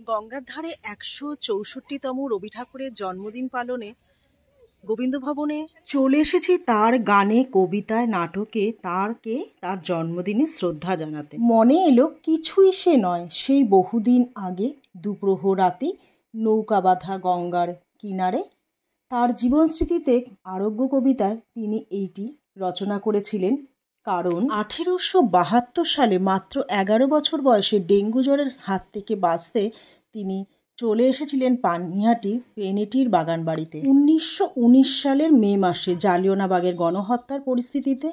গঙ্গার ধারে ১৬৪তম রবি ঠাকুরের জন্মদিন পালনে গোবিন্দ ভবনে চলে এসেছি তার গানে, কবিতায়, নাটকে তার জন্মদিনে শ্রদ্ধা জানাতে। মনে এলো কিছুই সে নয়, সেই বহুদিন আগে দুপ্রহরাতে নৌকা বাঁধা গঙ্গার কিনারে তার জীবন স্মৃতিতে আরোগ্য কবিতায় তিনি এইটি রচনা করেছিলেন। কারণ 1872 সালে মাত্র 11 বছর বয়সে ডেঙ্গু জ্বরের হাত থেকে বাঁচতে তিনি চলে এসেছিলেন পানিহাটির পেনেটির বাগান বাড়িতে। 1919 সালের মে মাসে জালিয়ানওয়ালাবাগের গণহত্যার পরিস্থিতিতে,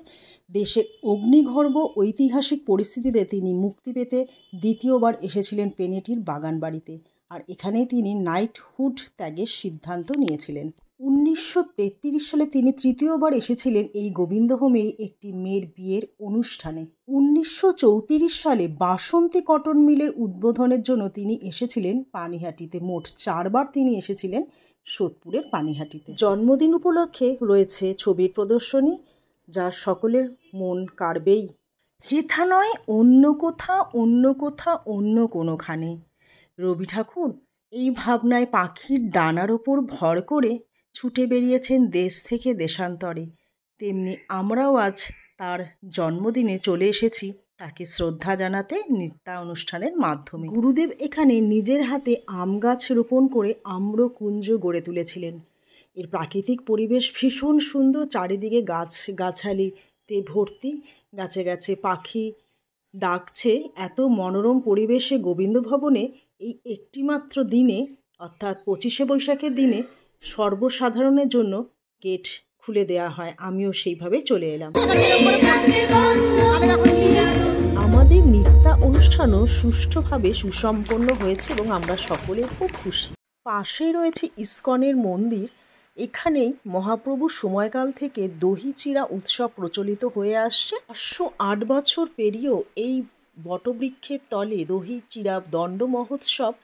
দেশের অগ্নিগর্ভ ঐতিহাসিক পরিস্থিতিতে তিনি মুক্তি পেতে দ্বিতীয়বার এসেছিলেন পেনেটির বাগান বাড়িতে। আর এখানেই তিনি নাইটহুড ত্যাগের সিদ্ধান্ত নিয়েছিলেন। 1933 সালে তিনি তৃতীয়বার এসেছিলেন এই গোবিন্দভূমির একটি মেয়ের বিয়ের অনুষ্ঠানে। 1934 সালে বাসন্তী কটন মিলের উদ্বোধনের জন্য তিনি এসেছিলেন পানিহাটিতে। মোট 4 বার তিনি এসেছিলেন সোদপুরের পানিহাটিতে। জন্মদিন উপলক্ষে রয়েছে ছবির প্রদর্শনী, যা সকলের মন কাড়বেই। হেথা নয় অন্য কোনোখানে রবি ঠাকুর এই ভাবনায় পাখির ডানার ওপর ভর করে ছুটে বেরিয়েছেন দেশ থেকে দেশান্তরে। তেমনি আমরাও আজ তার জন্মদিনে চলে এসেছি তাকে শ্রদ্ধা জানাতে নৃত্যানুষ্ঠানের মাধ্যমে। গুরুদেব এখানে নিজের হাতে আম গাছ রোপণ করে আম্রকুঞ্জ গড়ে তুলেছিলেন। এর প্রাকৃতিক পরিবেশ ভীষণ সুন্দর, চারিদিকে গাছগাছালিতে ভর্তি, গাছে গাছে পাখি ডাকছে। এত মনোরম পরিবেশে গোবিন্দ ভবনে এই একটিমাত্র দিনে অর্থাৎ 25শে বৈশাখের দিনে সর্বসাধারণের জন্য গেট খুলে দেওয়া হয়। আমিও সেইভাবে চলে এলাম। আমাদের নৃত্য অনুষ্ঠানও সুষ্ঠুভাবে সুসম্পন্ন হয়েছে এবং আমরা সকলে খুব খুশি। পাশেই রয়েছে ইস্কনের মন্দির। এখানেই মহাপ্রভুর সময়কাল থেকে দহি চিরা উৎসব প্রচলিত হয়ে আসছে। 508 বছর পেরিয়েও এই বটবৃক্ষের তলে দহি চিরা দণ্ড মহোৎসব,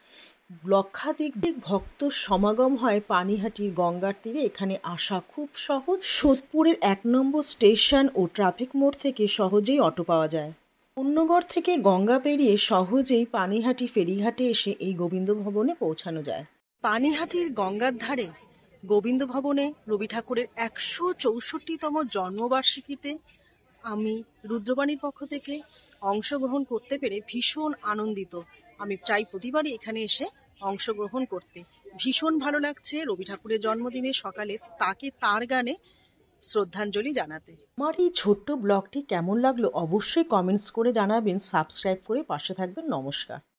লক্ষাধিক ভক্ত সমাগম হয় পানিহাটির গঙ্গার তীরে। এখানে আসা খুব সহজ। সোদপুরের 1 নম্বর স্টেশন ও ট্রাফিক মোড় থেকে সহজেই অটো পাওয়া যায়। পুণ্যগড় থেকে গঙ্গা পেরিয়ে সহজেই পানিহাটি ফেরিঘাটে এসে এই গোবিন্দ ভবনে পৌঁছানো যায়। পানিহাটির গঙ্গার ধারে গোবিন্দ ভবনে রবি ঠাকুরের 164তম জন্মবার্ষিকীতে আমি রুদ্রবাণীর পক্ষ থেকে অংশগ্রহণ করতে পেরে ভীষণ আনন্দিত। আমি চাই প্রতিবারই এখানে এসে অংশগ্রহণ করতে। ভীষণ ভালো লাগছে রবি ঠাকুরের জন্মদিনে সকালে তাকে তার গানে শ্রদ্ধাঞ্জলি জানাতে। আমার এই ছোট্ট ব্লগটি কেমন লাগলো অবশ্যই কমেন্টস করে জানাবেন। সাবস্ক্রাইব করে পাশে থাকবেন। নমস্কার।